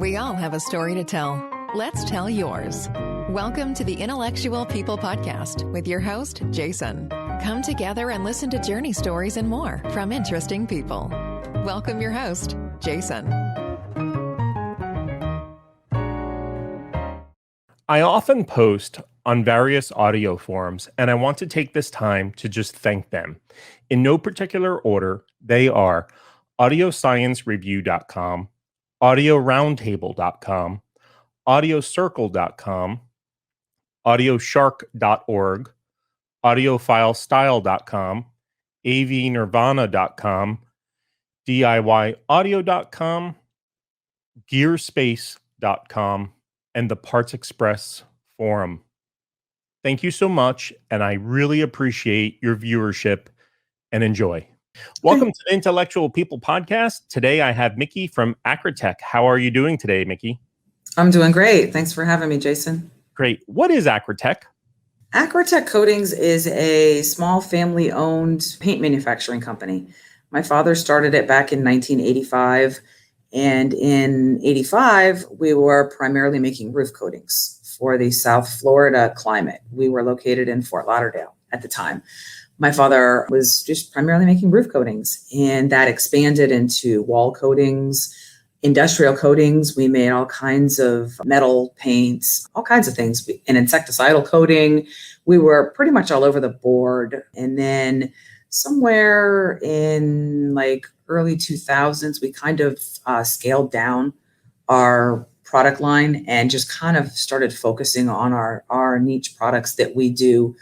We all have a story to tell. Let's tell yours. Welcome to the Intellectual People Podcast with your host, Jason. Come together and listen to journey stories and more from interesting people. Welcome your host, Jason. I often post on various audio forums, and I want to take this time to just thank them. In no particular order, they are audiosciencereview.com, audioroundtable.com, audiocircle.com, audioshark.org, audiofilestyle.com, avnirvana.com, diyaudio.com, gearspace.com, and the Parts Express forum. Thank you so much, and I really appreciate your viewership and enjoy. Welcome to the Intellectual People Podcast. Today I have Miki from Acrotec. How are you doing today, Miki? I'm doing great. Thanks for having me, Jason. Great. What is Acrotec? Acry-Tech Coatings is a small family-owned paint manufacturing company. My father started it back in 1985, and in 85, we were primarily making roof coatings for the South Florida climate. We were located in Fort Lauderdale at the time. My father was just primarily making roof coatings, and that expanded into wall coatings, industrial coatings. We made all kinds of metal paints, all kinds of things, an insecticidal coating. We were pretty much all over the board. And then somewhere in like early 2000s, we kind of scaled down our product line and just kind of started focusing on our niche products that we do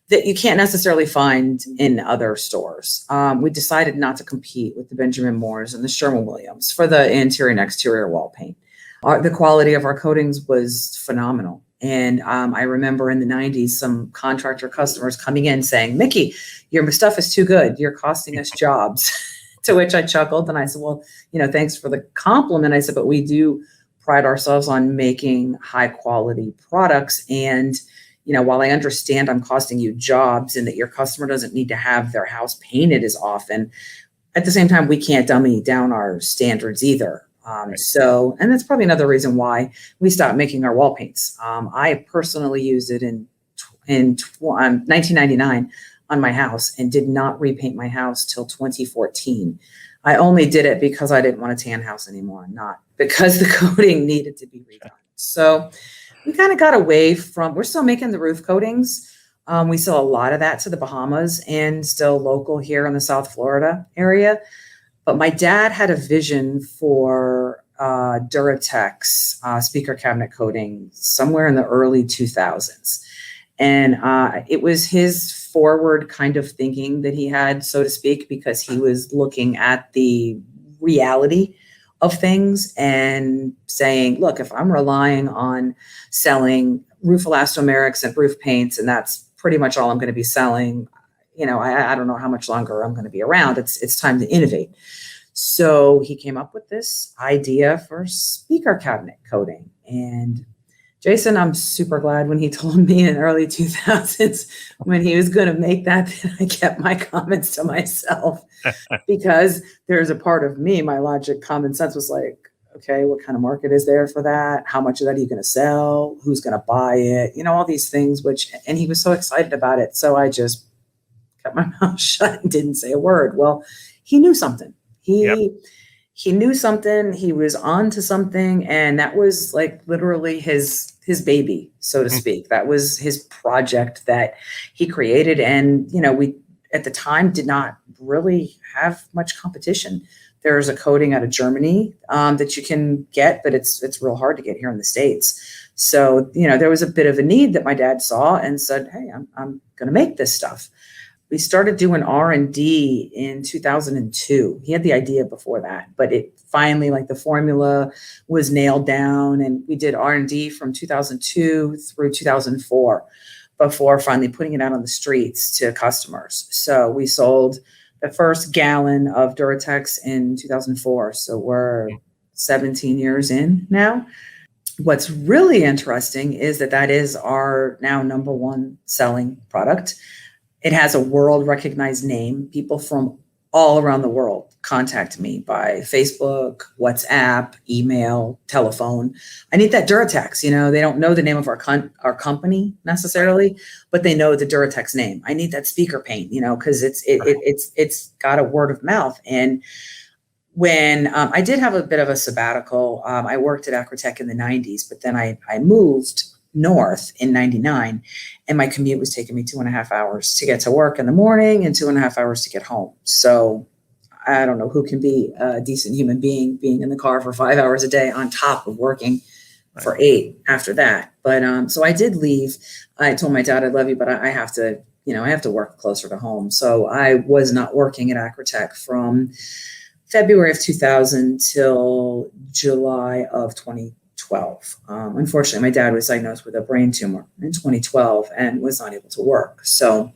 that you can't necessarily find in other stores. We decided not to compete with the Benjamin Moores and the Sherwin-Williams for the interior and exterior wall paint. The quality of our coatings was phenomenal. And I remember in the 90s, some contractor customers coming in saying, Miki, your stuff is too good. You're costing us jobs. To which I chuckled and I said, well, thanks for the compliment. I said, but we do pride ourselves on making high quality products. And while I understand I'm costing you jobs and that your customer doesn't need to have their house painted as often, at the same time, we can't dummy down our standards either. And that's probably another reason why we stopped making our wall paints. I personally used it in 1999 on my house and did not repaint my house till 2014. I only did it because I didn't want a tan house anymore, not because the coating needed to be redone. So we kind of got away from, we're still making the roof coatings. We sell a lot of that to the Bahamas and still local here in the South Florida area. But my dad had a vision for DuraTex speaker cabinet coating somewhere in the early 2000s. And it was his forward kind of thinking that he had, so to speak, because he was looking at the reality of things and saying, look, if I'm relying on selling roof elastomerics and roof paints, and that's pretty much all I'm going to be selling, I don't know how much longer I'm going to be around. It's time to innovate. So he came up with this idea for speaker cabinet coating. And Jason, I'm super glad when he told me in early 2000s when he was going to make that I kept my comments to myself because there's a part of me, my logic, common sense was like, okay, what kind of market is there for that? How much of that are you going to sell? Who's going to buy it? All these things, and he was so excited about it. So I just kept my mouth shut and didn't say a word. Well, he knew something. He knew something, he was on to something, and that was like literally his baby, so to speak. That was his project that he created. And, we at the time did not really have much competition. There's a coating out of Germany that you can get, but it's real hard to get here in the States. So, there was a bit of a need that my dad saw and said, hey, I'm going to make this stuff. We started doing R&D in 2002. He had the idea before that, but it finally, the formula was nailed down, and we did R&D from 2002 through 2004 before finally putting it out on the streets to customers. So we sold the first gallon of DuraTex in 2004. So we're 17 years in now. What's really interesting is that is our now number one selling product. It has a world recognized name. People from all around the world contact me by Facebook, WhatsApp, email, telephone. I need that DuraTex. They don't know the name of our company necessarily, but they know the DuraTex name. I need that speaker paint, because it's got a word of mouth. And when I did have a bit of a sabbatical, I worked at Acrotec in the 90s, but then I moved north in 99, and my commute was taking me 2.5 hours to get to work in the morning and 2.5 hours to get home. So I don't know who can be a decent human being in the car for 5 hours a day on top of working for 8 after that. But so I did leave. I told my dad I love you, but I have to, I have to work closer to home. So I was not working at Acrotec from February of 2000 till July of 2012. Unfortunately, my dad was diagnosed with a brain tumor in 2012 and was not able to work. So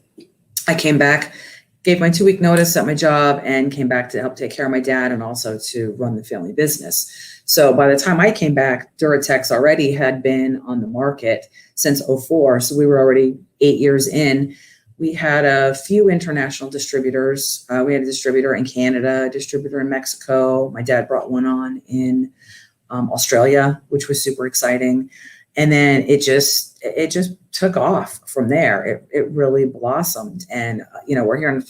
I came back, gave my 2-week notice at my job, and came back to help take care of my dad and also to run the family business. So by the time I came back, DuraTex already had been on the market since 2004. So we were already 8 years in. We had a few international distributors. We had a distributor in Canada, a distributor in Mexico. My dad brought one on in Australia, which was super exciting. And then it just took off from there. It really blossomed. And, we're hearing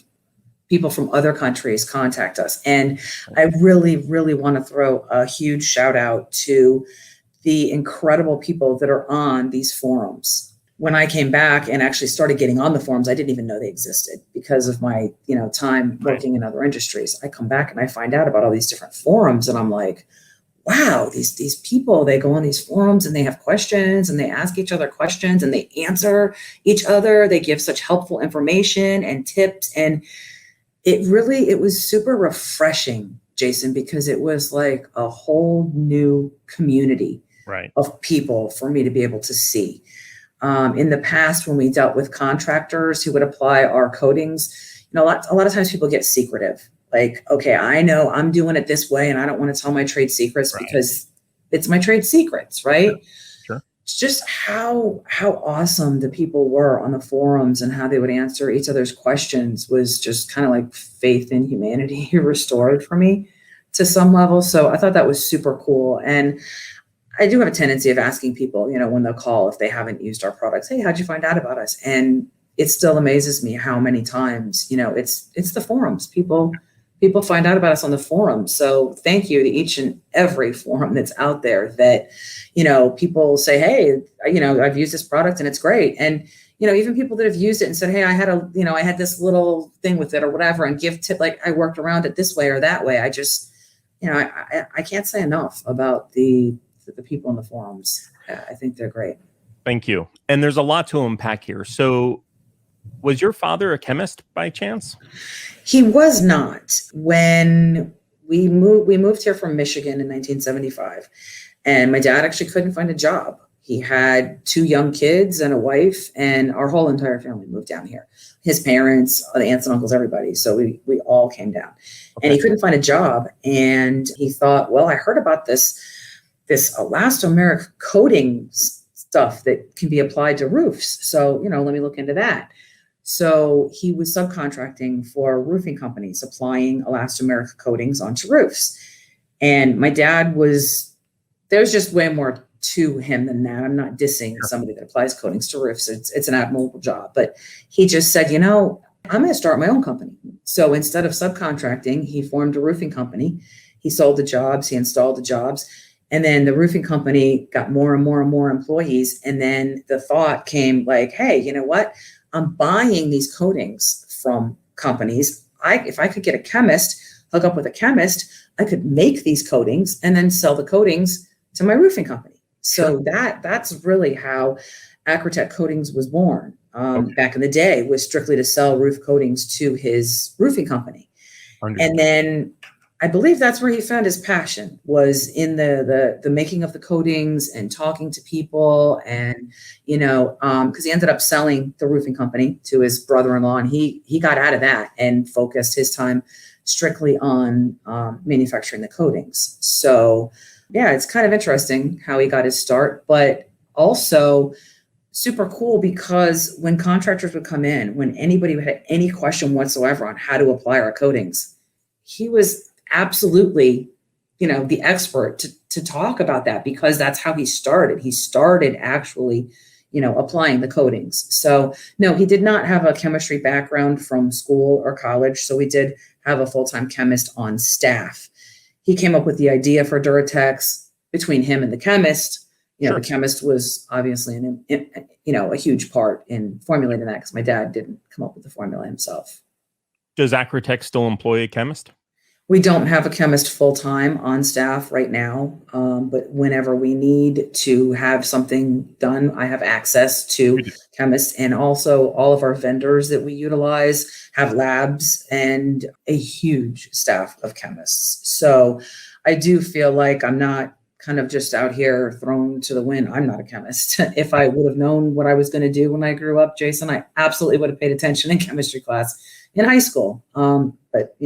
people from other countries contact us. And I really, really want to throw a huge shout out to the incredible people that are on these forums. When I came back and actually started getting on the forums, I didn't even know they existed because of my, time working in other industries. I come back and I find out about all these different forums, and I'm like, wow, these people, they go on these forums and they have questions and they ask each other questions and they answer each other. They give such helpful information and tips. And it was super refreshing, Jason, because it was like a whole new community of people for me to be able to see. In the past, when we dealt with contractors who would apply our coatings, a lot of times people get secretive. Like, okay, I know I'm doing it this way and I don't want to tell my trade secrets because it's my trade secrets, right? Sure. It's just how awesome the people were on the forums and how they would answer each other's questions was just kind of like faith in humanity restored for me to some level. So I thought that was super cool. And I do have a tendency of asking people, when they'll call, if they haven't used our products, hey, how'd you find out about us? And it still amazes me how many times, it's the forums. People find out about us on the forum. So thank you to each and every forum that's out there that, people say, hey, I've used this product and it's great. And, even people that have used it and said, hey, I had this little thing with it or whatever, and give tip, like I worked around it this way or that way. I just, I can't say enough about the people in the forums. I think they're great. Thank you. And there's a lot to unpack here. So was your father a chemist by chance? He was not. When we moved here from Michigan in 1975, and my dad actually couldn't find a job. He had 2 young kids and a wife, and our whole entire family moved down here. His parents, the aunts and uncles, everybody. So we all came down. Okay. And he couldn't find a job. And he thought, well, I heard about this elastomeric coating stuff that can be applied to roofs. So, let me look into that. So he was subcontracting for roofing companies, applying elastomeric coatings onto roofs. And my dad there's just way more to him than that. I'm not dissing somebody that applies coatings to roofs. It's an admirable job. But he just said, I'm going to start my own company. So instead of subcontracting, he formed a roofing company. He sold the jobs, he installed the jobs. And then the roofing company got more and more and more employees. And then the thought came like, hey, you know what? I'm buying these coatings from companies. If I could get a chemist, hook up with a chemist, I could make these coatings and then sell the coatings to my roofing company. So that's really how Acry-Tech Coatings was born. Back in the day, was strictly to sell roof coatings to his roofing company. And then I believe that's where he found his passion, was in the making of the coatings and talking to people, and because he ended up selling the roofing company to his brother-in-law, and he got out of that and focused his time strictly on manufacturing the coatings. So yeah, it's kind of interesting how he got his start, but also super cool because when contractors would come in, when anybody had any question whatsoever on how to apply our coatings, he was absolutely, the expert to talk about that, because that's how he started. He started actually, applying the coatings. So no, he did not have a chemistry background from school or college. So we did have a full-time chemist on staff. He came up with the idea for DuraTex. Between him and the chemist, Sure. The chemist was obviously a huge part in formulating that, because my dad didn't come up with the formula himself. Does Acrotec still employ a chemist? We don't have a chemist full-time on staff right now, but whenever we need to have something done, I have access to chemists. And also all of our vendors that we utilize have labs and a huge staff of chemists. So I do feel like I'm not kind of just out here thrown to the wind. I'm not a chemist. If I would have known what I was going to do when I grew up, Jason, I absolutely would have paid attention in chemistry class in high school. But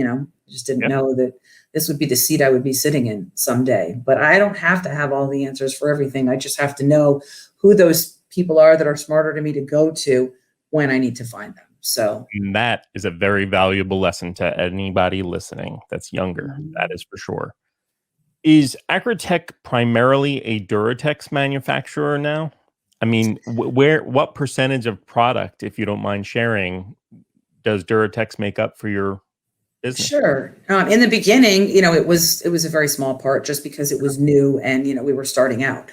just didn't know that this would be the seat I would be sitting in someday. But I don't have to have all the answers for everything. I just have to know who those people are that are smarter than me to go to when I need to find them. So and that is a very valuable lesson to anybody listening that's younger. That is for sure. Is Acry-Tech primarily a DuraTex manufacturer now? I mean, what percentage of product, if you don't mind sharing, does DuraTex make up for your business? Sure. In the beginning, it was a very small part, just because it was new and, we were starting out.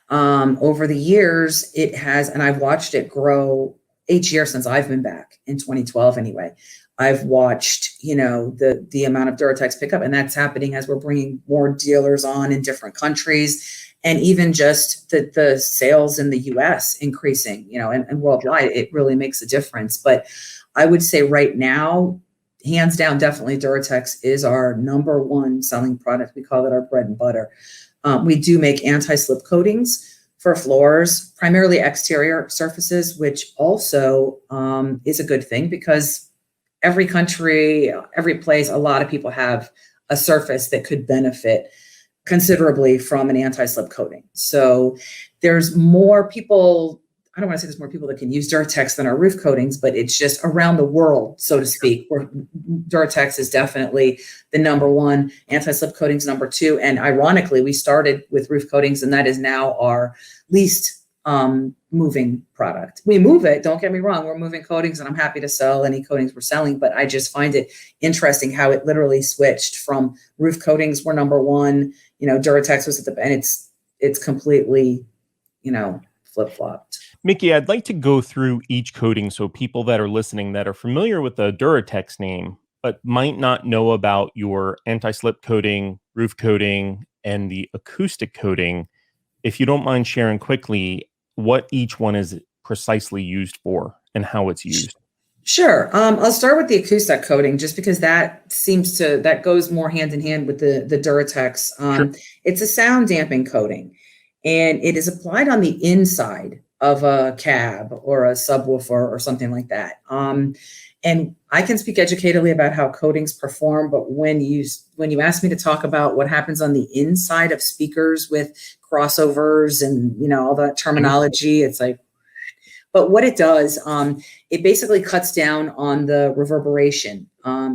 Over the years, it has, and I've watched it grow each year since I've been back in 2012 anyway. I've watched, the amount of DuraTex pick up, and that's happening as we're bringing more dealers on in different countries, and even just the sales in the US increasing, and worldwide. It really makes a difference. But I would say right now, hands down, definitely DuraTex is our number one selling product. We call it our bread and butter. We do make anti-slip coatings for floors, primarily exterior surfaces, which also is a good thing, because every country, every place, a lot of people have a surface that could benefit considerably from an anti-slip coating. So there's more people, I don't want to say there's more people that can use DuraTex than our roof coatings, but it's just around the world, so to speak, where DuraTex is definitely the number one, anti-slip coatings number two. And ironically, we started with roof coatings, and that is now our least moving product. We move it, don't get me wrong, we're moving coatings, and I'm happy to sell any coatings we're selling, but I just find it interesting how it literally switched from roof coatings were number one, DuraTex was at the, and it's completely, flip-flopped. Miki, I'd like to go through each coating so people that are listening that are familiar with the DuraTex name, but might not know about your anti-slip coating, roof coating, and the acoustic coating. If you don't mind sharing quickly what each one is precisely used for and how it's used. Sure. I'll start with the acoustic coating, just because that goes more hand in hand with the DuraTex. Sure. It's a sound damping coating, and it is applied on the inside of a cab or a subwoofer or something like that. And I can speak educatedly about how coatings perform, but when you ask me to talk about what happens on the inside of speakers with crossovers and all that terminology, it's like, but what it does, it basically cuts down on the reverberation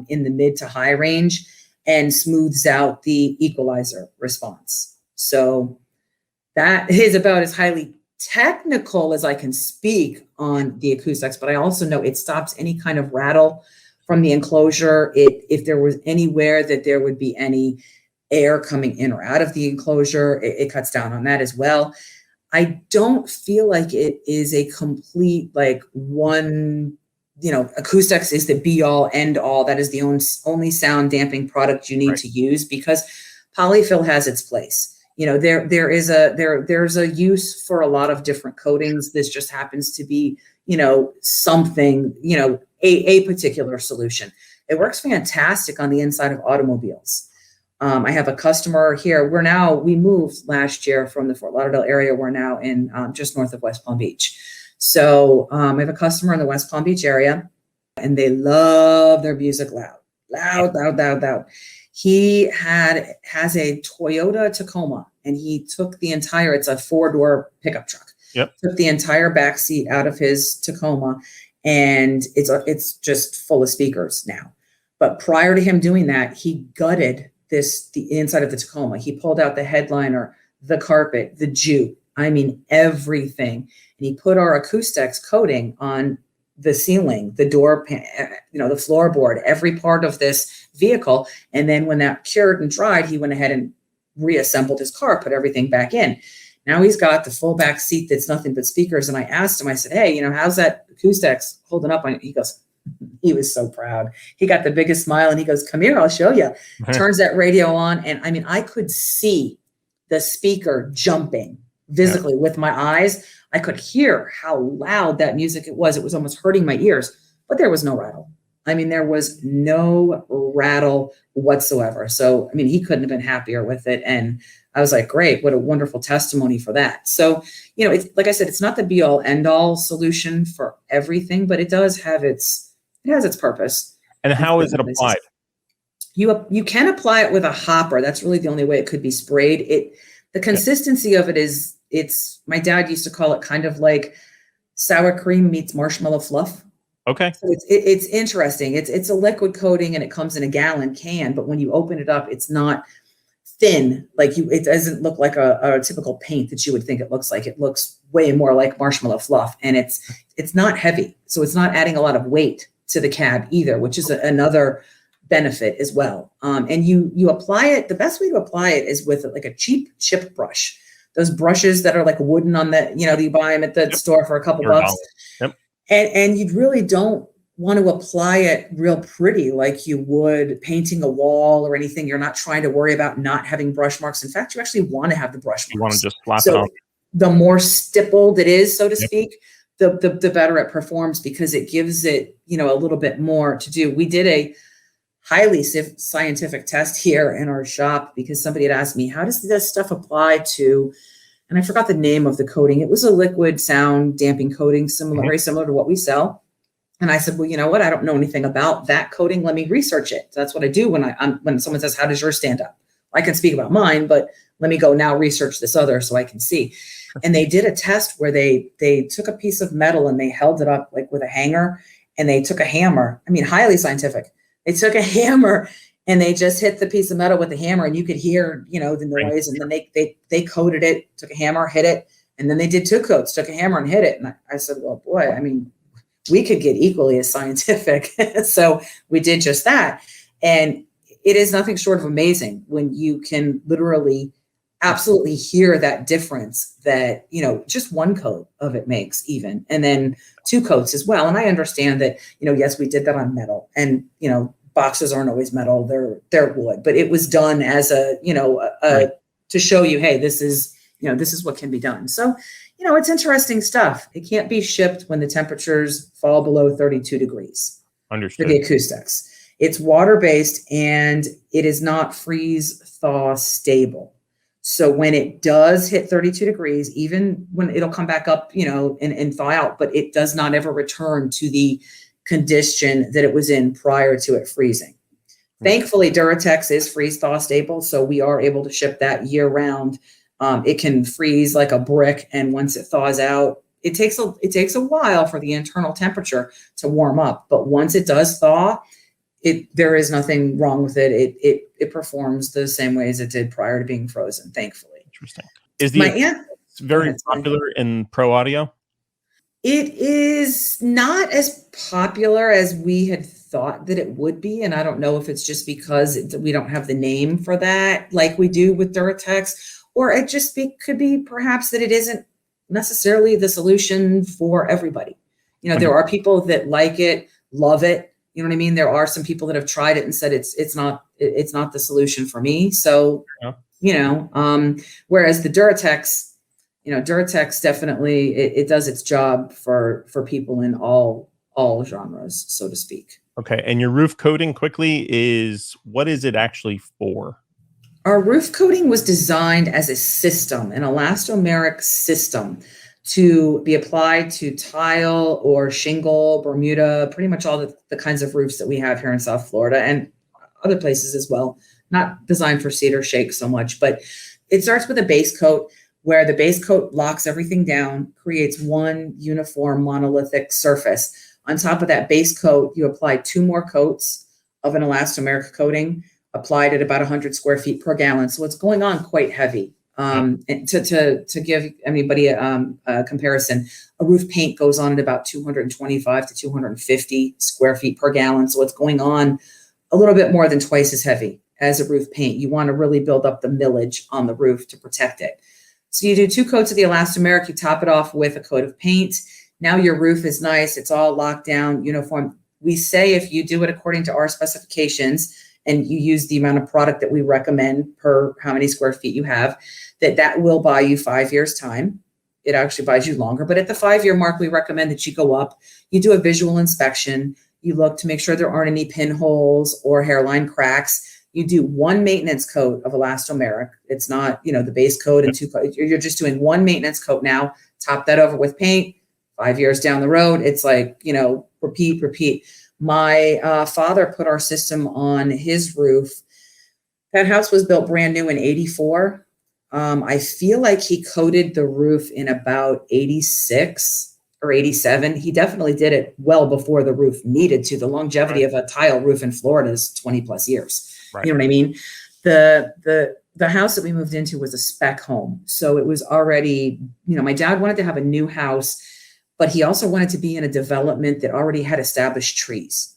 in the mid to high range and smooths out the equalizer response. So that is about as highly technical as I can speak on the Acoustic-X, but I also know it stops any kind of rattle from the enclosure. If there was anywhere that there would be any air coming in or out of the enclosure, it cuts down on that as well. I don't feel like it is a complete, like, one, Acoustic-X is the be all end all. That is the only sound damping product you need to use, because polyfill has its place. There's a use for a lot of different coatings. This just happens to be, something, a particular solution. It works fantastic on the inside of automobiles. I have a customer here. We moved last year from the Fort Lauderdale area. We're now in just north of West Palm Beach. So I have a customer in the West Palm Beach area, and they love their music loud. He has a Toyota Tacoma, and he took it's a 4-door pickup truck. Yep. Took the entire back seat out of his Tacoma, and it's just full of speakers now. But prior to him doing that, he gutted the inside of the Tacoma. He pulled out the headliner, the carpet, the jute, I mean, everything. And he put our Acoustic-X coating on the ceiling, the door, the floorboard, every part of this vehicle. And then when that cured and dried, he went ahead and reassembled his car, put everything back in. Now he's got the full back seat that's nothing but speakers. And I asked him, I said, hey, how's that Acoustic-X holding up? He goes, he was so proud. He got the biggest smile and he goes, come here, I'll show you. Turns that radio on. And I mean, I could see the speaker jumping visibly with my eyes. I could hear how loud that music it was. It was almost hurting my ears, but there was no rattle. I mean, there was no rattle whatsoever. So, I mean, he couldn't have been happier with it. And I was like, great, what a wonderful testimony for that. So, it's, like I said, it's not the be all end all solution for everything, but it does have it has its purpose. And how is it applied? You can apply it with a hopper. That's really the only way it could be sprayed. The consistency of it is, my dad used to call it kind of like sour cream meets marshmallow fluff. Okay. So it's interesting. It's a liquid coating and it comes in a gallon can, but when you open it up, it's not thin. It doesn't look like a typical paint that you would think it looks like. It looks way more like marshmallow fluff, and it's not heavy. So it's not adding a lot of weight to the cab either, which is another benefit as well. And you apply it, the best way to apply it is with like a cheap chip brush. Those brushes that are like wooden on the, you buy them at the store for a couple bucks. Yep. And you really don't want to apply it real pretty like you would painting a wall or anything. You're not trying to worry about not having brush marks. In fact, you actually want to have the brush marks. You want to just slap it on. The more stippled it is, so to speak, the better it performs, because it gives it, a little bit more to do. We did a highly scientific test here in our shop because somebody had asked me, how does this stuff apply to, and I forgot the name of the coating. It was a liquid sound damping coating, very similar to what we sell. And I said, well, you know what? I don't know anything about that coating. Let me research it. So that's what I do when someone says, how does yours stand up? I can speak about mine, but let me go now research this other so I can see. And they did a test where they took a piece of metal and they held it up like with a hanger, and they took a hammer. I mean, highly scientific. They took a hammer and they just hit the piece of metal with the hammer, and you could hear, the noise. And then they coated it, took a hammer, hit it. And then they did 2 coats, took a hammer and hit it. And I said, well, boy, I mean, we could get equally as scientific. So we did just that. And it is nothing short of amazing when you can literally absolutely hear that difference that, just 1 coat of it makes even, and then 2 coats as well. And I understand that, yes, we did that on metal, and, boxes aren't always metal, they're wood, but it was done as to show you, hey, this is what can be done. So, it's interesting stuff. It can't be shipped when the temperatures fall below 32 degrees. Understood. For the Acoustic-X. It's water-based and it is not freeze-thaw stable. So when it does hit 32 degrees, even when it'll come back up, and thaw out, but it does not ever return to the condition that it was in prior to it freezing. Thankfully, DuraTex is freeze-thaw stable, so we are able to ship that year-round. It can freeze like a brick, and once it thaws out, it takes a while for the internal temperature to warm up. But once it does thaw, there is nothing wrong with it. It performs the same way as it did prior to being frozen, thankfully. Interesting. Is it's very popular in pro audio? It is not as popular as we had thought that it would be. And I don't know if it's just because we don't have the name for that like we do with DuraTex, or it just could be perhaps that it isn't necessarily the solution for everybody. There are people that like it, love it. You know what I mean? There are some people that have tried it and said it's not the solution for me. So, whereas the DuraTex, DuraTex definitely, it does its job for people in all genres, so to speak. Okay. And your roof coating quickly what is it actually for? Our roof coating was designed as a system, an elastomeric system, to be applied to tile or shingle, Bermuda, pretty much all the kinds of roofs that we have here in South Florida and other places as well. Not designed for cedar shake so much, but it starts with a base coat where the base coat locks everything down, creates one uniform monolithic surface. On top of that base coat, you apply 2 more coats of an elastomeric coating applied at about 100 square feet per gallon. So it's going on quite heavy. And to give anybody a comparison, a roof paint goes on at about 225 to 250 square feet per gallon. So it's going on a little bit more than twice as heavy as a roof paint. You want to really build up the millage on the roof to protect it. So you do 2 coats of the elastomeric, you top it off with a coat of paint. Now your roof is nice. It's all locked down, uniform. We say if you do it according to our specifications and you use the amount of product that we recommend per how many square feet you have, that will buy you 5 years time. It actually buys you longer, but at the 5-year mark, we recommend that you go up, you do a visual inspection, you look to make sure there aren't any pinholes or hairline cracks. You do 1 maintenance coat of elastomeric. It's not, the base coat and 2 coats. You're just doing 1 maintenance coat now, top that over with paint. 5 years down the road, it's like, repeat. My father put our system on his roof. That house was built brand new in 84. I feel like he coated the roof in about 86 or 87. He definitely did it well before the roof needed to. The longevity of a tile roof in Florida is 20 plus years. Right. You know what I mean? The house that we moved into was a spec home. So it was already, my dad wanted to have a new house, but he also wanted to be in a development that already had established trees,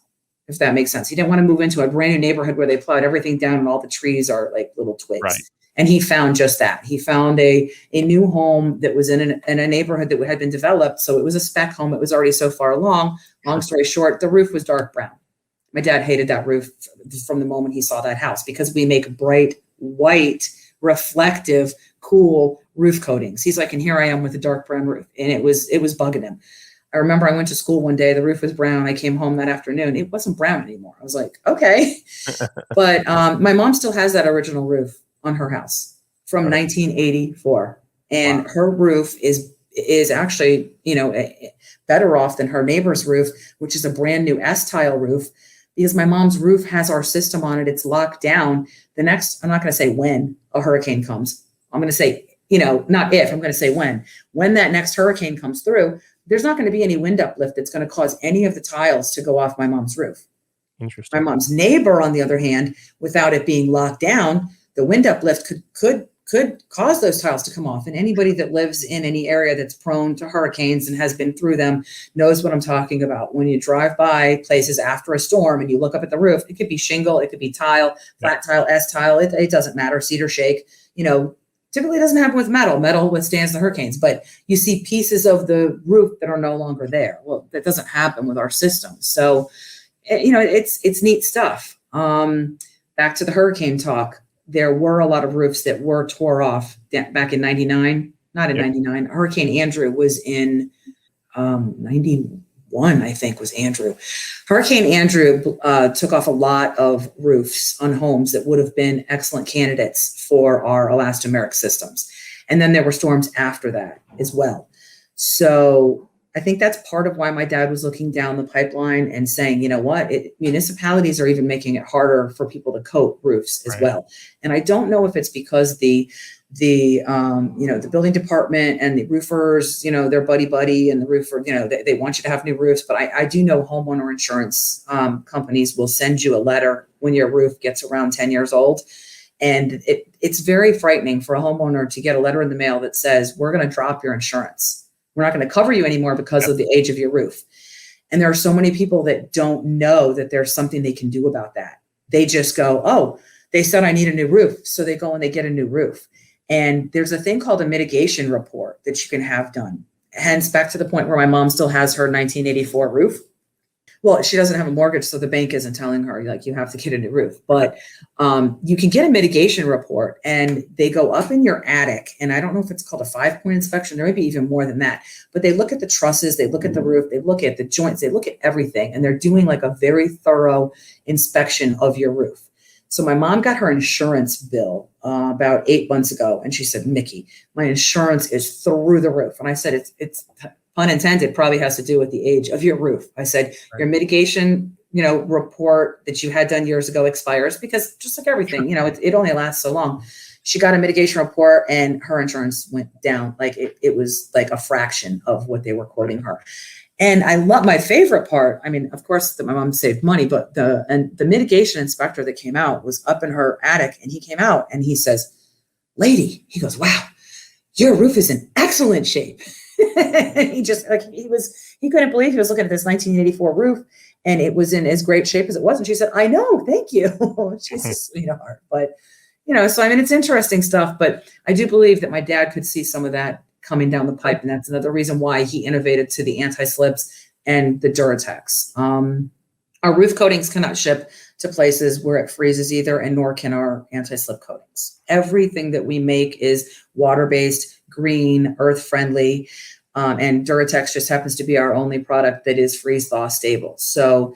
if that makes sense. He didn't want to move into a brand new neighborhood where they plowed everything down and all the trees are like little twigs. Right. And he found just that. He found a new home that was in a neighborhood that had been developed. So it was a spec home. It was already so far along. Long story short, the roof was dark brown. My dad hated that roof from the moment he saw that house because we make bright, white, reflective, cool roof coatings. He's like, and here I am with a dark brown roof. And it was bugging him. I remember I went to school one day, the roof was brown. I came home that afternoon. It wasn't brown anymore. I was like, okay. But my mom still has that original roof on her house from 1984. And her roof is actually, better off than her neighbor's roof, which is a brand new S-tile roof, because my mom's roof has our system on it. It's locked down. I'm not going to say when a hurricane comes. I'm going to say, not if, I'm going to say when. When that next hurricane comes through, there's not going to be any wind uplift that's going to cause any of the tiles to go off my mom's roof. Interesting. My mom's neighbor, on the other hand, without it being locked down, the wind uplift could cause those tiles to come off. And anybody that lives in any area that's prone to hurricanes and has been through them knows what I'm talking about. When you drive by places after a storm and you look up at the roof, it could be shingle, it could be tile, flat tile, S-tile, it doesn't matter, cedar shake, typically it doesn't happen with metal. Metal withstands the hurricanes, but you see pieces of the roof that are no longer there. Well, that doesn't happen with our system. So, it's neat stuff. Back to the hurricane talk. There were a lot of roofs that were tore off back in 99, not in 99. Hurricane Andrew was in 91, I think was Andrew. Hurricane Andrew took off a lot of roofs on homes that would have been excellent candidates for our elastomeric systems. And then there were storms after that as well. So I think that's part of why my dad was looking down the pipeline and saying, you know what, municipalities are even making it harder for people to coat roofs as well. And I don't know if it's because the building department and the roofers, they're buddy, and the roofer, they want you to have new roofs. But I do know homeowner insurance companies will send you a letter when your roof gets around 10 years old. And it's very frightening for a homeowner to get a letter in the mail that says, we're going to drop your insurance. We're not going to cover you anymore because of the age of your roof. And there are so many people that don't know that there's something they can do about that. They just go, oh, they said I need a new roof. So they go and they get a new roof. And there's a thing called a mitigation report that you can have done. Hence, back to the point where my mom still has her 1984 roof. Well, she doesn't have a mortgage, so the bank isn't telling her, like, you have to get a new roof. But you can get a mitigation report, and they go up in your attic. And I don't know if it's called a 5-point inspection. There may be even more than that. But they look at the trusses, they look at the roof, they look at the joints, they look at everything. And they're doing like a very thorough inspection of your roof. So my mom got her insurance bill about 8 months ago. And she said, Miki, my insurance is through the roof. And I said, it's pun intended, probably has to do with the age of your roof. I said, your mitigation, report that you had done years ago expires, because just like everything, it only lasts so long. She got a mitigation report and her insurance went down. Like it was like a fraction of what they were quoting her. And I love my favorite part. I mean, of course, my mom saved money, but the mitigation inspector that came out was up in her attic, and he came out and he says, "Lady," he goes, "Wow, your roof is in excellent shape." He just he couldn't believe he was looking at this 1984 roof and it was in as great shape as it was. And she said, "I know, thank you." She's a sweetheart. But so I mean, it's interesting stuff. But I do believe that my dad could see some of that coming down the pipe, and that's another reason why he innovated to the anti-slips and the DuraTex. Our roof coatings cannot ship to places where it freezes either, and nor can our anti-slip coatings. Everything that we make is water-based, green, earth-friendly, and DuraTex just happens to be our only product that is freeze-thaw stable. So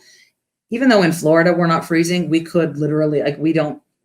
even though in Florida we're not freezing, we could literally,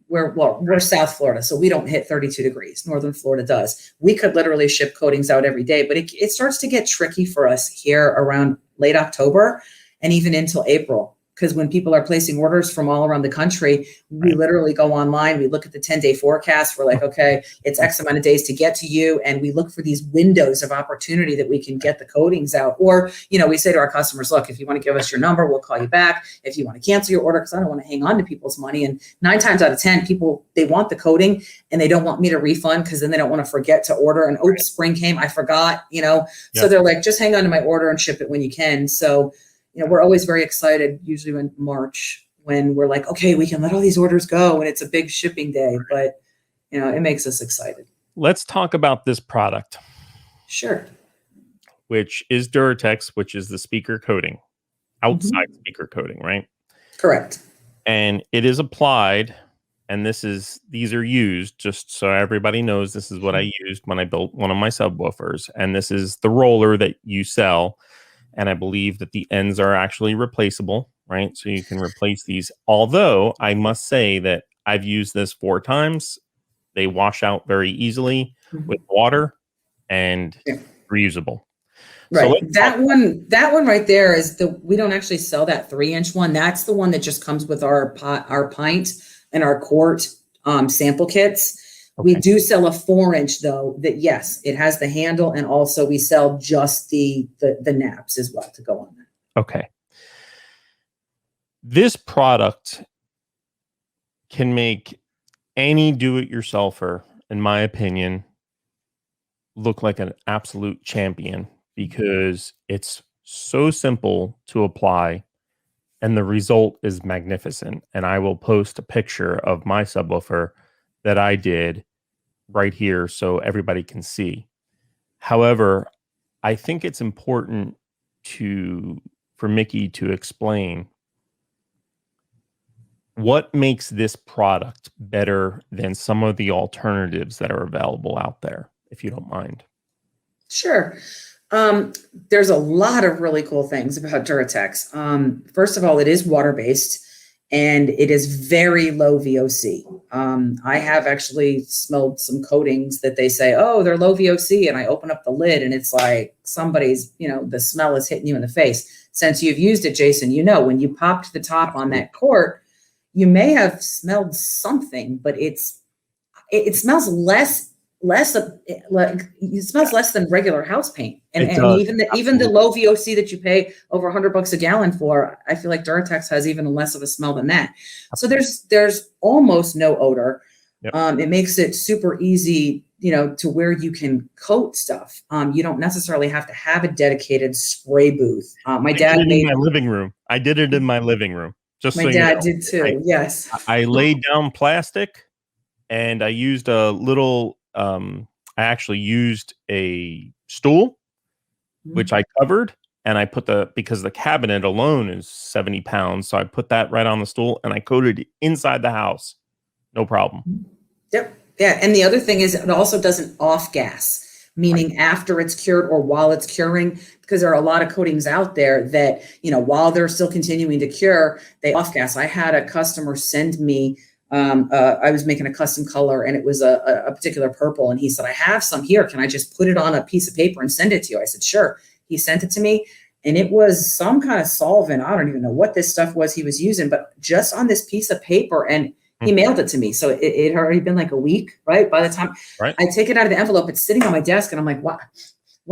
we're South Florida, so we don't hit 32 degrees. Northern Florida does. We could literally ship coatings out every day, but it starts to get tricky for us here around late October and even until April. Because when people are placing orders from all around the country, we literally go online, we look at the 10-day forecast. We're like, okay, it's X amount of days to get to you. And we look for these windows of opportunity that we can get the coatings out. Or, we say to our customers, look, if you want to give us your number, we'll call you back. If you want to cancel your order, because I don't want to hang on to people's money. And 9 times out of 10, people, they want the coating and they don't want me to refund because then they don't want to forget to order. And oops, spring came, I forgot, So they're like, just hang on to my order and ship it when you can. So we're always very excited, usually in March, when we're like, okay, we can let all these orders go and it's a big shipping day, but it makes us excited. Let's talk about this product. Sure. Which is DuraTex, which is the speaker coating, outside speaker coating, right? Correct. And it is applied, and these are used, just so everybody knows, this is what I used when I built one of my subwoofers, and this is the roller that you sell. And I believe that the ends are actually replaceable, right? So you can replace these. Although I must say that I've used this 4 times. They wash out very easily with water and reusable. Right. So that one right there is we don't actually sell that 3-inch one. That's the one that just comes with our pint and our quart sample kits. Okay. We do sell a 4-inch though, that yes, it has the handle, and also we sell just the naps as well to go on that. Okay. This product can make any do-it-yourselfer, in my opinion, look like an absolute champion, because it's so simple to apply and the result is magnificent. And I will post a picture of my subwoofer that I did right here so everybody can see. However, I think it's important for Miki to explain what makes this product better than some of the alternatives that are available out there, if you don't mind. Sure. There's a lot of really cool things about DuraTex. First of all, it is water-based. And it is very low VOC. I have actually smelled some coatings that they say, oh, they're low VOC. And I open up the lid and it's like somebody's, the smell is hitting you in the face. Since you've used it, Jason, when you popped the top on that quart, you may have smelled something, but it smells less than regular house paint. And even the low VOC that you pay over $100 a gallon for, I feel like DuraTex has even less of a smell than that. So there's almost no odor. Yep. It makes it super easy, to where you can coat stuff. You don't necessarily have to have a dedicated spray booth. My dad made in my living room. I did it in my living room. Just my dad did too. Yes. I laid down plastic and I used a little, I actually used a stool, which I covered, and I put because the cabinet alone is 70 pounds. So I put that right on the stool and I coated it inside the house. No problem. Yep. Yeah. And the other thing is it also doesn't off gas, meaning after it's cured or while it's curing, because there are a lot of coatings out there that, while they're still continuing to cure, they off gas. I had a customer send me, I was making a custom color and it was a particular purple. And he said, I have some here. Can I just put it on a piece of paper and send it to you? I said, sure. He sent it to me and it was some kind of solvent. I don't even know what this stuff was he was using, but just on this piece of paper, and he mailed it to me. So it had already been like a week, right? By the time I take it out of the envelope, it's sitting on my desk and I'm like, what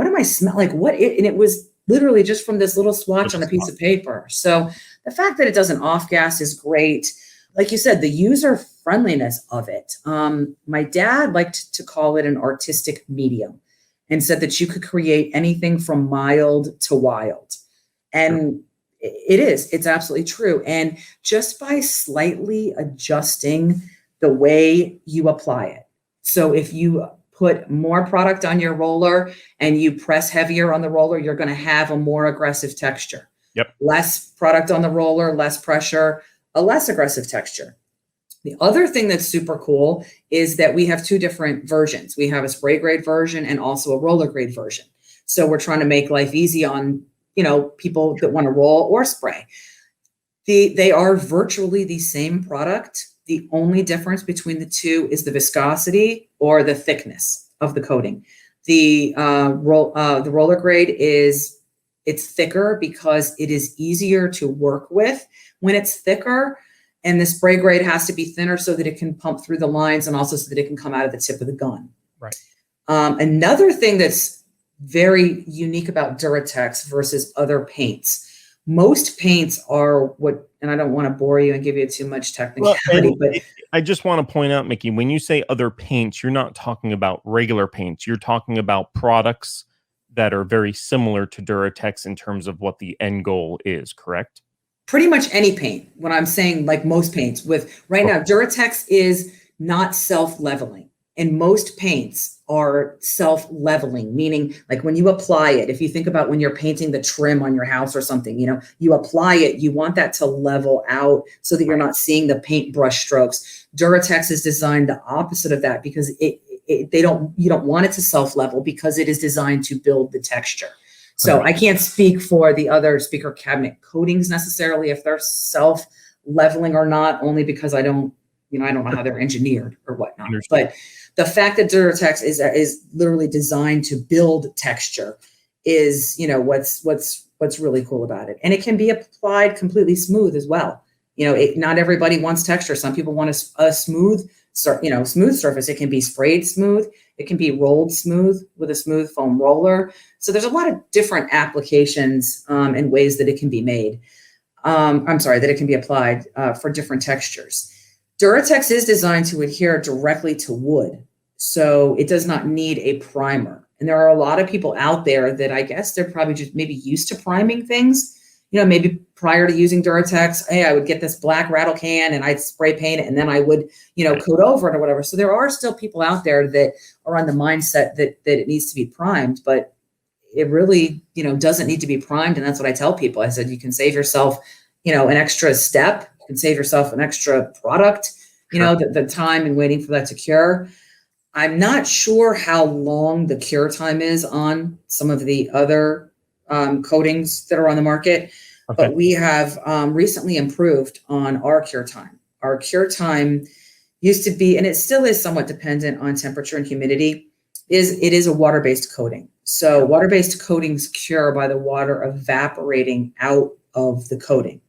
am I smelling? Like and it was literally just from this little swatch on a piece of paper. So the fact that it doesn't off gas is great. Like you said, the user friendliness of it. My dad liked to call it an artistic medium and said that you could create anything from mild to wild. And it's absolutely true. And just by slightly adjusting the way you apply it. So if you put more product on your roller and you press heavier on the roller, you're going to have a more aggressive texture. Yep. Less product on the roller, less pressure, a less aggressive texture. The other thing that's super cool is that we have two different versions. We have a spray grade version and also a roller grade version. So we're trying to make life easy on, people that want to roll or spray. They are virtually the same product. The only difference between the two is the viscosity or the thickness of the coating. The roller grade it's thicker because it is easier to work with when it's thicker, and the spray grade has to be thinner so that it can pump through the lines and also so that it can come out of the tip of the gun. Right. Another thing that's very unique about DuraTex versus other paints. Most paints are and I don't want to bore you and give you too much technicality, but I just want to point out, Miki, when you say other paints, you're not talking about regular paints. You're talking about products that are very similar to DuraTex in terms of what the end goal is, correct? Pretty much any paint. When I'm saying like most paints now, DuraTex is not self-leveling. And most paints are self-leveling, meaning like when you apply it, if you think about when you're painting the trim on your house or something, you apply it, you want that to level out so that you're not seeing the paintbrush strokes. DuraTex is designed the opposite of that because you don't want it to self-level because it is designed to build the texture. So I can't speak for the other speaker cabinet coatings necessarily if they're self-leveling or not, only because I don't know how they're engineered or whatnot. But the fact that DuraTex is literally designed to build texture is, what's really cool about it. And it can be applied completely smooth as well. Not everybody wants texture. Some people want a smooth surface. It can be sprayed smooth. It can be rolled smooth with a smooth foam roller. So there's a lot of different applications and ways that it can be made. That it can be applied for different textures. DuraTex is designed to adhere directly to wood, so it does not need a primer. And there are a lot of people out there that I guess they're probably just maybe used to priming things. Maybe prior to using DuraTex, hey, I would get this black rattle can and I'd spray paint it and then I would, coat over it or whatever. So there are still people out there that are on the mindset that it needs to be primed, but it really, doesn't need to be primed. And that's what I tell people. I said, you can save yourself, an extra step. You can save yourself an extra product, the time and waiting for that to cure. I'm not sure how long the cure time is on some of the other coatings that are on the market, but we have recently improved on our cure time. Our cure time used to be, and it still is somewhat dependent on temperature and humidity, it is a water-based coating. So water-based coatings cure by the water evaporating out of the coating.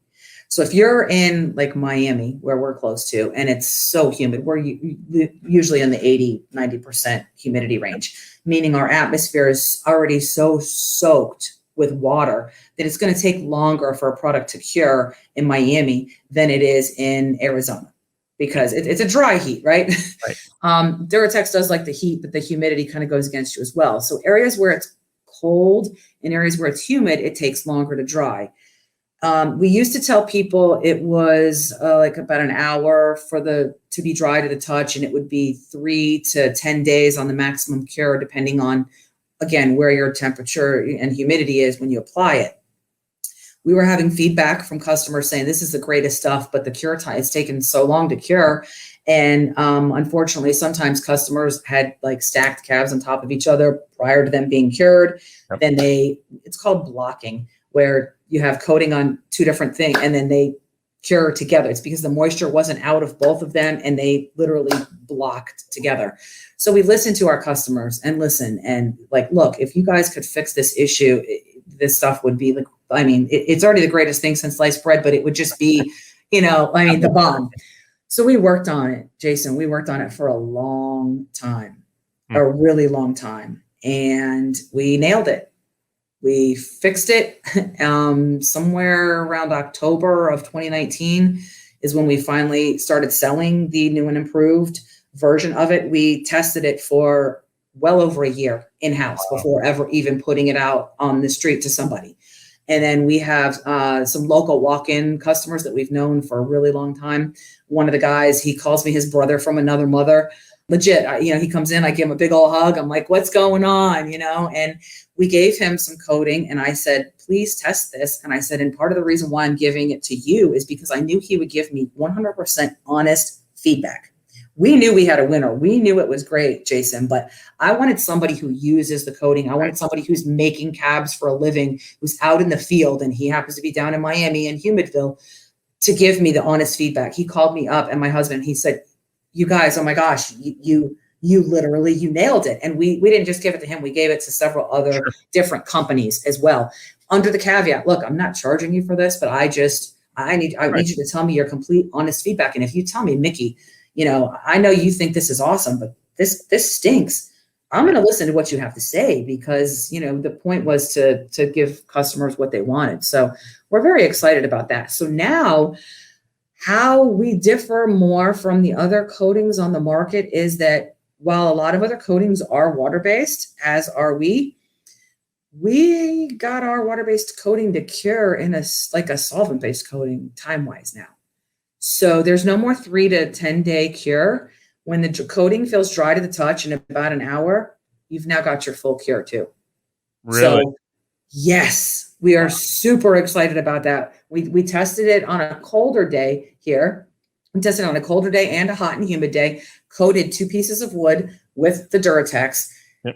So if you're in like Miami, where we're close to, and it's so humid, we're usually in the 80-90% humidity range, meaning our atmosphere is already so soaked with water that it's going to take longer for a product to cure in Miami than it is in Arizona because it's a dry heat, right? DuraTex does like the heat, but the humidity kind of goes against you as well. So areas where it's cold and areas where it's humid, it takes longer to dry. We used to tell people it was like about an hour to be dry to the touch, and it would be 3 to 10 days on the maximum cure, depending on, again, where your temperature and humidity is when you apply it. We were having feedback from customers saying this is the greatest stuff, but the cure time, it's taken so long to cure. And unfortunately, sometimes customers had like stacked calves on top of each other prior to them being cured. Yep. Then it's called blocking, where you have coating on two different things and then they cure together. It's because the moisture wasn't out of both of them and they literally blocked together. So we listened to our customers and look, if you guys could fix this issue, this stuff would be like, it's already the greatest thing since sliced bread, but it would just be, the bomb. So we worked on it, Jason. We worked on it for a long time, a really long time. And we nailed it. We fixed it somewhere around October of 2019 is when we finally started selling the new and improved version of it. We tested it for well over a year in-house before ever even putting it out on the street to somebody. And then we have some local walk-in customers that we've known for a really long time. One of the guys, he calls me his brother from another mother. Legit, he comes in, I give him a big old hug. I'm like, what's going on? And we gave him some coating and I said, please test this. And I said, and part of the reason why I'm giving it to you is because I knew he would give me 100% honest feedback. We knew we had a winner. We knew it was great, Jason, but I wanted somebody who uses the coating. I wanted somebody who's making cabs for a living, who's out in the field, and he happens to be down in Miami and Humidville, to give me the honest feedback. He called me up and my husband, he said, you guys, oh my gosh, you literally, you nailed it. And we didn't just give it to him. We gave it to several other different companies as well. Under the caveat, look, I'm not charging you for this, but I need you to tell me your complete honest feedback. And if you tell me, Miki, I know you think this is awesome, but this stinks, I'm going to listen to what you have to say, because, the point was to give customers what they wanted. So we're very excited about that. So now how we differ more from the other coatings on the market is that while a lot of other coatings are water-based, as are we got our water-based coating to cure in a solvent-based coating time-wise now. So there's no more 3 to 10 day cure. When the coating feels dry to the touch in about an hour, you've now got your full cure too. Really? So yes, we are super excited about that. We tested it on a colder day here. We tested it on a colder day and a hot and humid day, coated 2 pieces of wood with the DuraTex,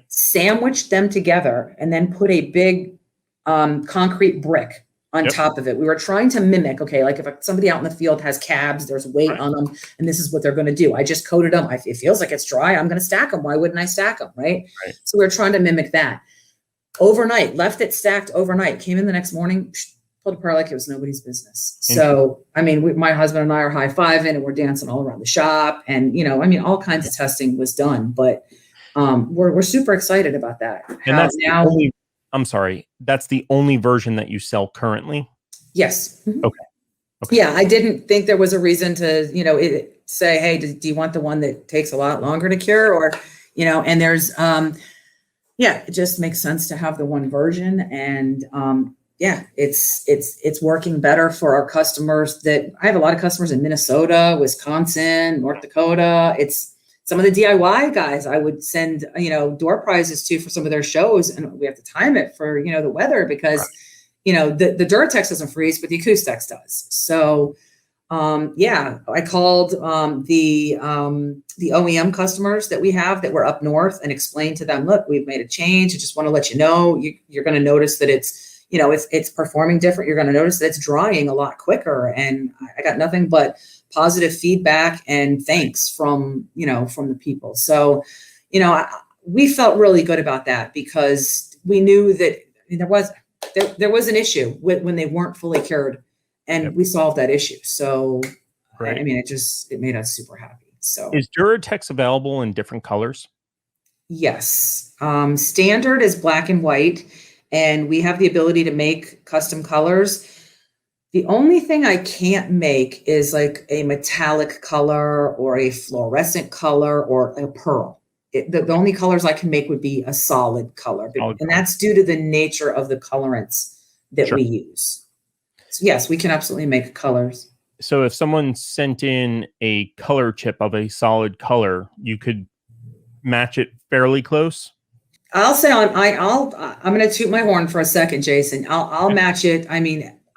sandwiched them together, and then put a big concrete brick on top of it. We were trying to mimic, like if somebody out in the field has cabs, there's weight on them, and this is what they're going to do. I just coated them. It feels like it's dry. I'm going to stack them. Why wouldn't I stack them, right? So we were trying to mimic that. Overnight, left it stacked overnight, came in the next morning, pulled apart like it was nobody's business. So, my husband and I are high-fiving and we're dancing all around the shop, and, all kinds of testing was done, but we're super excited about that. And that's I'm sorry, that's the only version that you sell currently? Yes. Okay. Yeah, I didn't think there was a reason to, say, hey, do you want the one that takes a lot longer to cure? Or, and there's, it just makes sense to have the one version. And it's working better for our customers. That I have a lot of customers in Minnesota, Wisconsin, North Dakota. It's some of the DIY guys I would send, door prizes to for some of their shows, and we have to time it for, the weather, because, the DuraTex doesn't freeze, but the Acoustic-X does. So, I called the OEM customers that we have that were up north and explained to them, look, we've made a change. I just want to let you know, you're going to notice that it's, it's performing different. You're going to notice that it's drying a lot quicker. And I got nothing but positive feedback and thanks from the people. So, we felt really good about that, because we knew that there was an issue when they weren't fully cured, and we solved that issue. So, it made us super happy. So, is DuraTex available in different colors? Yes. Standard is black and white, and we have the ability to make custom colors. The only thing I can't make is like a metallic color or a fluorescent color or a pearl. The only colors I can make would be a solid color, and that's due to the nature of the colorants that we use. So yes, we can absolutely make colors. So if someone sent in a color chip of a solid color, you could match it fairly close? I'll say I'm going to toot my horn for a second, Jason. I'll match it.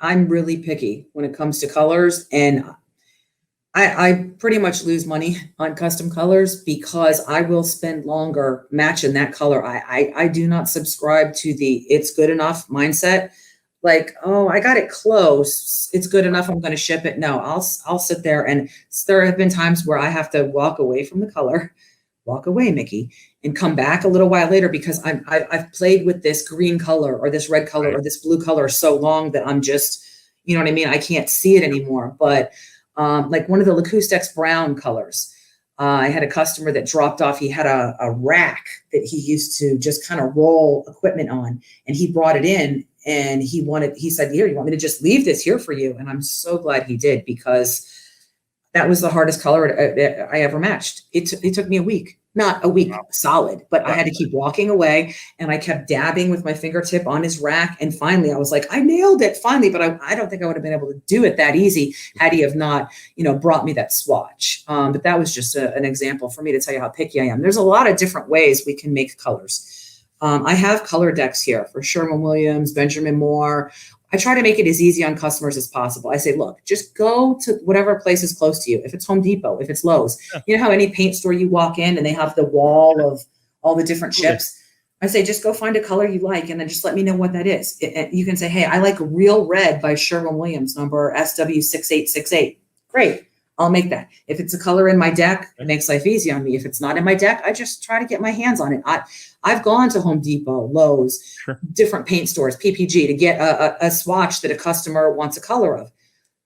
I'm really picky when it comes to colors, and I pretty much lose money on custom colors because I will spend longer matching that color. I do not subscribe to the it's good enough mindset. Like, oh, I got it close, it's good enough, I'm going to ship it. No, I'll sit there, and there have been times where I have to walk away from the color, walk away, Miki, and come back a little while later because I've played with this green color or this red color or this blue color so long that I'm just, you know what I mean? I can't see it anymore. But like one of the Acoustic-X brown colors, I had a customer that dropped off. He had a rack that he used to just kind of roll equipment on, and he brought it in, and he said, here, you want me to just leave this here for you? And I'm so glad he did, because that was the hardest color I ever matched. It took me a week. Not a week solid, but I had to keep walking away, and I kept dabbing with my fingertip on his rack. And finally I was like, I nailed it finally, but I don't think I would have been able to do it that easy had he have not, brought me that swatch. But that was just an example for me to tell you how picky I am. There's a lot of different ways we can make colors. I have color decks here for Sherwin-Williams, Benjamin Moore. I try to make it as easy on customers as possible. I say, look, just go to whatever place is close to you. If it's Home Depot, if it's Lowe's, you know how any paint store you walk in and they have the wall of all the different chips. I say, just go find a color you like, and then just let me know what that is. You can say, hey, I like Real Red by Sherwin-Williams, number SW6868. Great. I'll make that. If it's a color in my deck, it makes life easy on me. If it's not in my deck, I just try to get my hands on it. I've gone to Home Depot, Lowe's, different paint stores, PPG, to get a swatch that a customer wants a color of.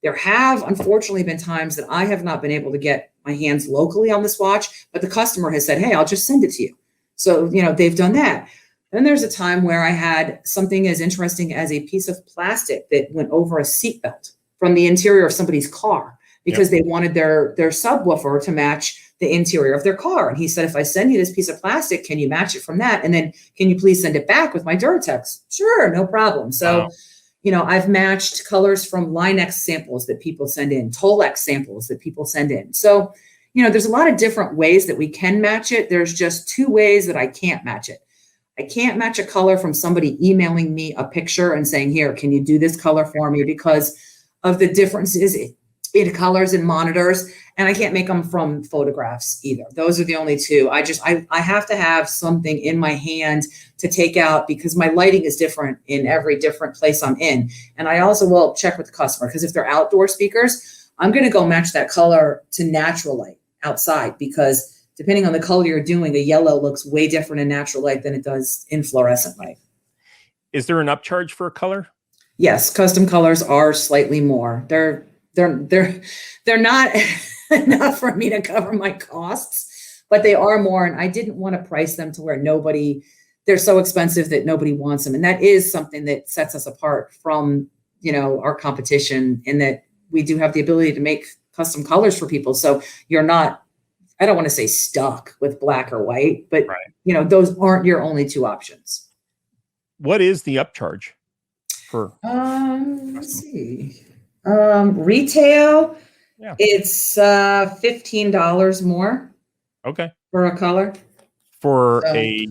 There have, unfortunately, been times that I have not been able to get my hands locally on the swatch, but the customer has said, hey, I'll just send it to you. So, they've done that. Then there's a time where I had something as interesting as a piece of plastic that went over a seatbelt from the interior of somebody's car, because they wanted their subwoofer to match the interior of their car. And he said, if I send you this piece of plastic, can you match it from that? And then can you please send it back with my DuraTex? Sure, no problem. So, I've matched colors from Line-X samples that people send in, Toll-X samples that people send in. So, there's a lot of different ways that we can match it. There's just two ways that I can't match it. I can't match a color from somebody emailing me a picture and saying, here, can you do this color for me? Because of the differences in colors and monitors, and I can't make them from photographs either. Those are the only two. I have to have something in my hand to take out, because my lighting is different in every different place I'm in. And I also will check with the customer, because if they're outdoor speakers, I'm going to go match that color to natural light outside, because depending on the color you're doing, a yellow looks way different in natural light than it does in fluorescent light. Is there an upcharge for a color? Yes, custom colors are slightly more. They're not enough for me to cover my costs, but they are more. And I didn't want to price them to where they're so expensive that nobody wants them. And that is something that sets us apart from, our competition, in that we do have the ability to make custom colors for people. So you're not, I don't want to say stuck with black or white, but those aren't your only two options. What is the upcharge for? Let's see. Retail, it's $15 more. Okay. For a color. For a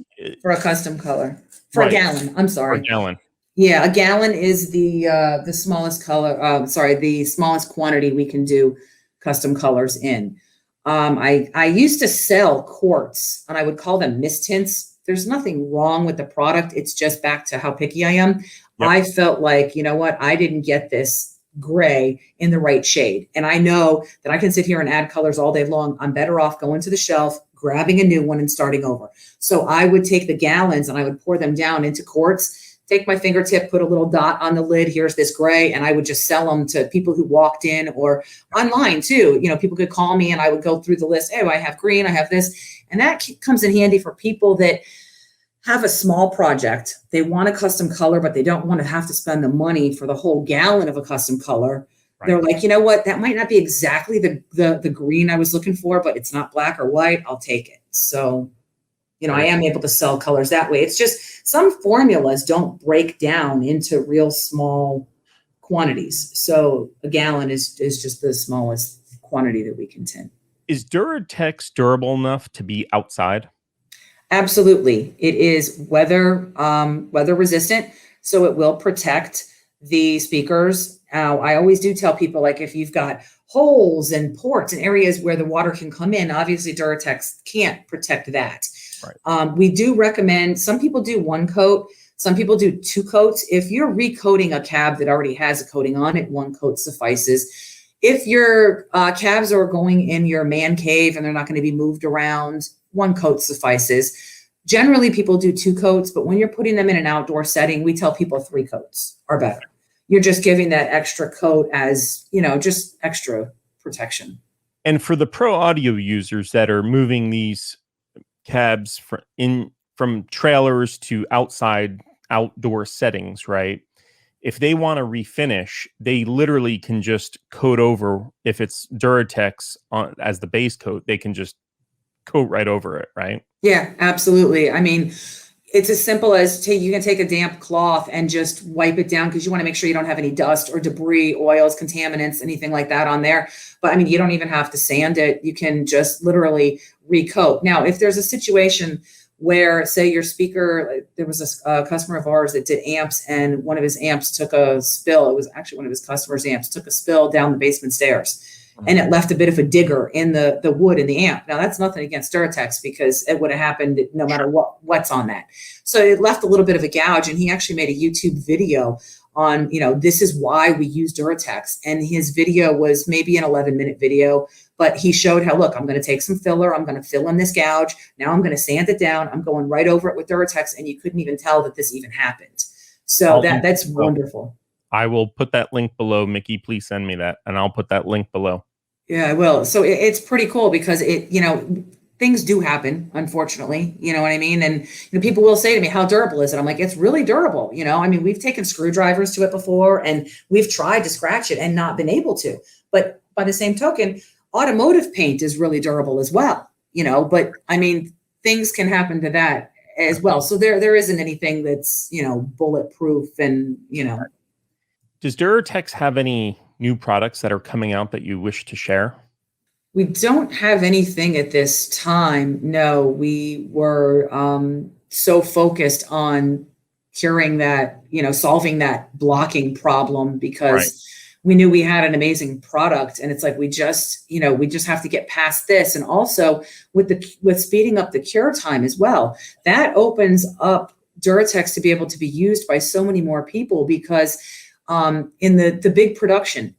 custom color. For a gallon. I'm sorry. For a gallon. Yeah, a gallon is the smallest color. The smallest quantity we can do custom colors in. I used to sell quarts, and I would call them mist tints. There's nothing wrong with the product. It's just back to how picky I am. Yep. I felt like, I didn't get this gray in the right shade. And I know that I can sit here and add colors all day long. I'm better off going to the shelf, grabbing a new one, and starting over. So I would take the gallons and I would pour them down into quarts, take my fingertip, put a little dot on the lid. Here's this gray. And I would just sell them to people who walked in, or online too. People could call me and I would go through the list. Oh, I have green, I have this. And that comes in handy for people that have a small project. They want a custom color, but they don't want to have to spend the money for the whole gallon of a custom color. Right. They're like, you know what? That might not be exactly the green I was looking for, but it's not black or white. I'll take it. So, I am able to sell colors that way. It's just some formulas don't break down into real small quantities. So a gallon is just the smallest quantity that we can tint. Is DuraTex durable enough to be outside? Absolutely. It is weather resistant, so it will protect the speakers. I always do tell people, like, if you've got holes and ports and areas where the water can come in, obviously DuraTex can't protect that. Right. We do recommend, some people do one coat, some people do two coats. If you're recoating a cab that already has a coating on it, one coat suffices. If your cabs are going in your man cave and they're not going to be moved around, one coat suffices. Generally, people do two coats, but when you're putting them in an outdoor setting, we tell people 3 coats are better. You're just giving that extra coat as, just extra protection. And for the pro audio users that are moving these cabs from trailers to outdoor settings, right? If they want to refinish, they literally can just coat over. If it's DuraTex as the base coat, they can just coat right over it, right? Yeah, absolutely. I mean, it's as simple as you can take a damp cloth and just wipe it down because you want to make sure you don't have any dust or debris, oils, contaminants, anything like that on there. But I mean, you don't even have to sand it. You can just literally recoat. Now, if there's a situation where, say, your speaker, there was a customer of ours that did amps, and one of his amps took a spill. It was actually one of his customers' amps took a spill down the basement stairs, and it left a bit of a digger in the wood in the amp. Now, that's nothing against DuraTex because it would have happened no matter what's on that. So it left a little bit of a gouge, and he actually made a YouTube video on, this is why we use DuraTex. And his video was maybe an 11-minute video, but he showed how, look, I'm going to take some filler. I'm going to fill in this gouge. Now I'm going to sand it down. I'm going right over it with DuraTex. And you couldn't even tell that this even happened. So that's wonderful. I will put that link below. Miki, please send me that, and I'll put that link below. Yeah, I will. So it's pretty cool because things do happen, unfortunately, you know what I mean? And people will say to me, how durable is it? I'm like, it's really durable. I mean, we've taken screwdrivers to it before, and we've tried to scratch it and not been able to. But by the same token, automotive paint is really durable as well, but I mean, things can happen to that as well. So there isn't anything that's, bulletproof and. Does DuraTex have any new products that are coming out that you wish to share? We don't have anything at this time. No, we were so focused on curing that, solving that blocking problem because we knew we had an amazing product. And it's like, we just have to get past this. And also with speeding up the cure time as well, that opens up DuraTex to be able to be used by so many more people because in the big production,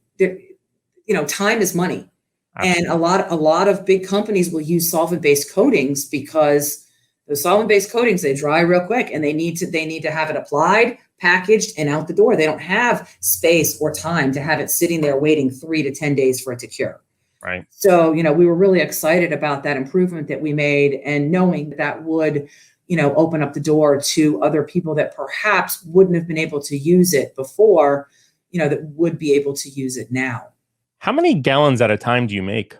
time is money. Absolutely. And a lot of big companies will use solvent-based coatings because the solvent-based coatings, they dry real quick and they need to have it applied, packaged, and out the door. They don't have space or time to have it sitting there waiting 3 to 10 days for it to cure. Right. So, we were really excited about that improvement that we made and knowing that would, open up the door to other people that perhaps wouldn't have been able to use it before, that would be able to use it now. How many gallons at a time do you make?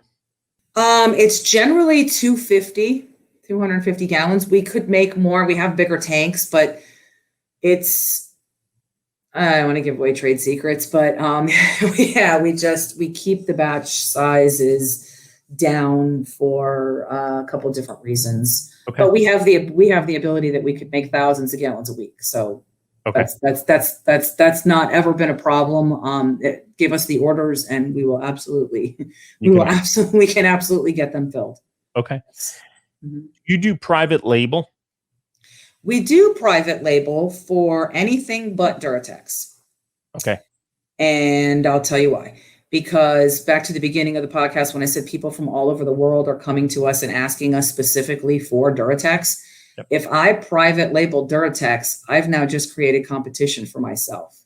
It's generally 250 gallons. We could make more. We have bigger tanks, but I don't want to give away trade secrets, but we keep the batch sizes down for a couple of different reasons. Okay. But we have the ability that we could make thousands of gallons a week. So okay. That's not ever been a problem. Give us the orders and we will absolutely can absolutely get them filled. Okay. Mm-hmm. You do private label? We do private label for anything but DuraTex. Okay. And I'll tell you why. Because back to the beginning of the podcast, when I said people from all over the world are coming to us and asking us specifically for DuraTex, yep. If I private label DuraTex, I've now just created competition for myself.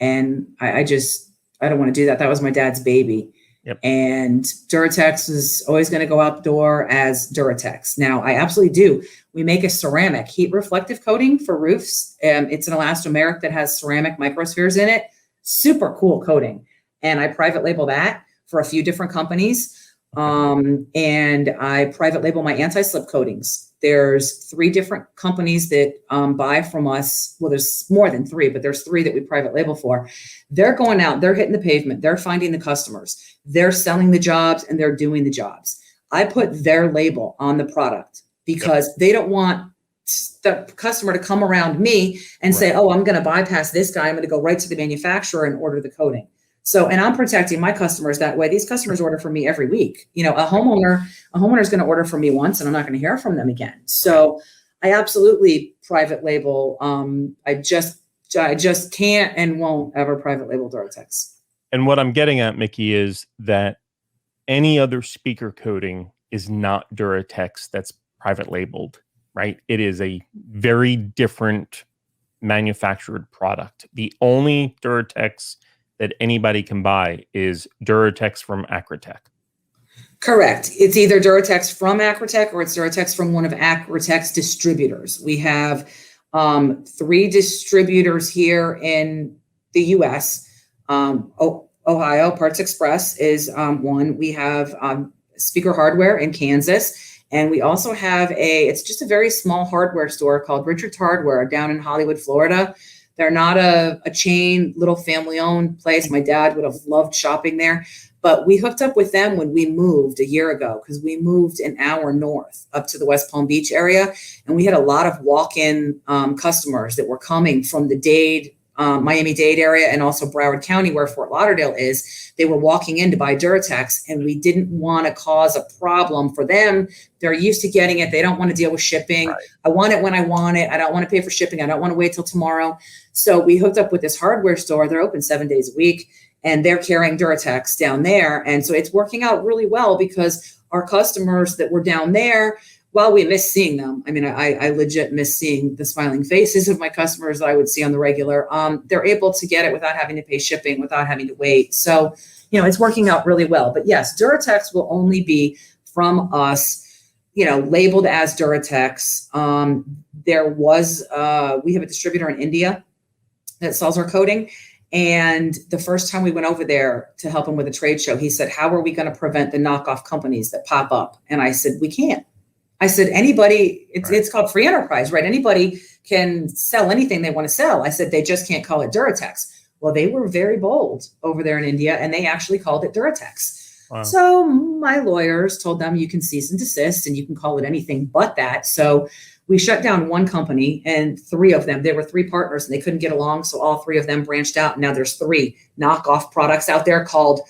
And I don't want to do that. That was my dad's baby. Yep. And DuraTex is always going to go out the door as DuraTex. Now, I absolutely do. We make a ceramic heat reflective coating for roofs. It's an elastomeric that has ceramic microspheres in it. Super cool coating. And I private label that for a few different companies. And I private label my anti-slip coatings. There's 3 different companies that buy from us. Well, there's more than 3, but there's 3 that we private label for. They're going out, they're hitting the pavement, they're finding the customers, they're selling the jobs, and they're doing the jobs. I put their label on the product because they don't want the customer to come around me and say, oh, I'm going to bypass this guy. I'm going to go right to the manufacturer and order the coating. So, and I'm protecting my customers that way. These customers order from me every week. A homeowner is going to order from me once and I'm not going to hear from them again. So I absolutely private label. I just can't and won't ever private label DuraTex. And what I'm getting at, Miki, is that any other speaker coating is not DuraTex that's private labeled, right? It is a very different manufactured product. The only DuraTex that anybody can buy is DuraTex from Acrotec. Correct. It's either DuraTex from Acrotec or it's DuraTex from one of Acrotec's distributors. We have 3 distributors here in the U.S. Ohio, Parts Express is one. We have Speaker Hardware in Kansas. And we also have it's just a very small hardware store called Richard's Hardware down in Hollywood, Florida. They're not a chain, little family-owned place. My dad would have loved shopping there. But we hooked up with them when we moved a year ago, because we moved an hour north up to the West Palm Beach area. And we had a lot of walk-in customers that were coming from the Dade, Miami-Dade area, and also Broward County, where Fort Lauderdale is. They were walking in to buy DuraTex, and we didn't want to cause a problem for them. They're used to getting it. They don't want to deal with shipping. Right. I want it when I want it. I don't want to pay for shipping. I don't want to wait till tomorrow. So we hooked up with this hardware store. They're open 7 days a week, and they're carrying DuraTex down there. And so it's working out really well, because our customers that were down there, while we miss seeing them, I mean, I legit miss seeing the smiling faces of my customers that I would see on the regular. They're able to get it without having to pay shipping, without having to wait. So, it's working out really well. But yes, DuraTex will only be from us, labeled as DuraTex. We have a distributor in India that sells our coating. And the first time we went over there to help him with a trade show, he said, how are we going to prevent the knockoff companies that pop up? And I said, we can't. I said, anybody, it's called free enterprise, right? Anybody can sell anything they want to sell. I said, they just can't call it DuraTex. Well, they were very bold over there in India, and they actually called it DuraTex. Wow. So my lawyers told them, you can cease and desist, and you can call it anything but that. So we shut down one company, and 3 of them, there were 3 partners, and they couldn't get along. So all 3 of them branched out. And now there's 3 knockoff products out there called,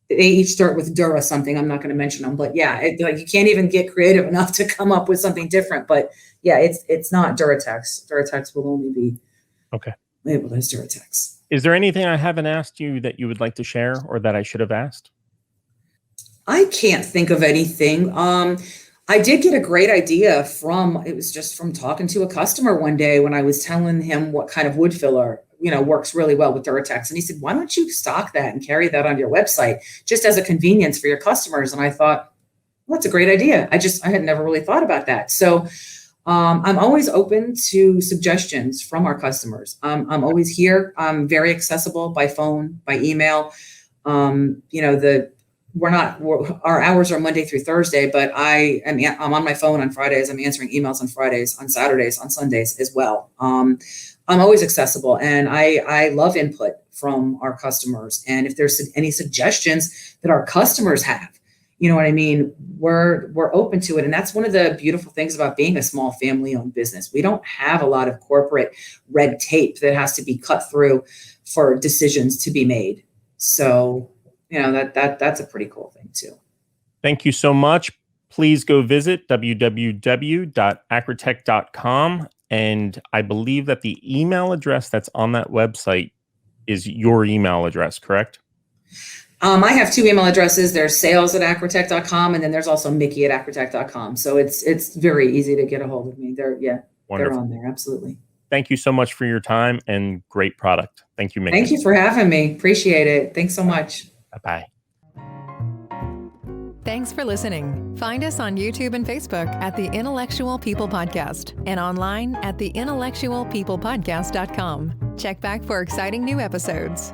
they each start with Dura something. I'm not going to mention them, but yeah, you can't even get creative enough to come up with something different. But yeah, it's not DuraTex. DuraTex will only be labeled as DuraTex. Is there anything I haven't asked you that you would like to share, or that I should have asked? I can't think of anything. I did get a great idea from talking to a customer one day when I was telling him what kind of wood filler works really well with DuraTex. And he said, why don't you stock that and carry that on your website just as a convenience for your customers? And I thought, well, that's a great idea. I had never really thought about that. So I'm always open to suggestions from our customers. I'm always here. I'm very accessible by phone, by email. Our hours are Monday through Thursday, but I'm on my phone on Fridays. I'm answering emails on Fridays, on Saturdays, on Sundays as well. I'm always accessible, and I love input from our customers. And if there's any suggestions that our customers have, you know what I mean, we're open to it. And that's one of the beautiful things about being a small family-owned business. We don't have a lot of corporate red tape that has to be cut through for decisions to be made. So, that's a pretty cool thing too. Thank you so much. Please go visit www.acrotec.com. And I believe that the email address that's on that website is your email address, correct? I have 2 email addresses. There's sales@acrotec.com, and then there's also Miki@acrotec.com. So it's very easy to get a hold of me. They're on there. Absolutely. Thank you so much for your time and great product. Thank you, Miki. Thank you for having me. Appreciate it. Thanks so much. Bye-bye. Thanks for listening. Find us on YouTube and Facebook at The Intellectual People Podcast and online at theintellectualpeoplepodcast.com. Check back for exciting new episodes.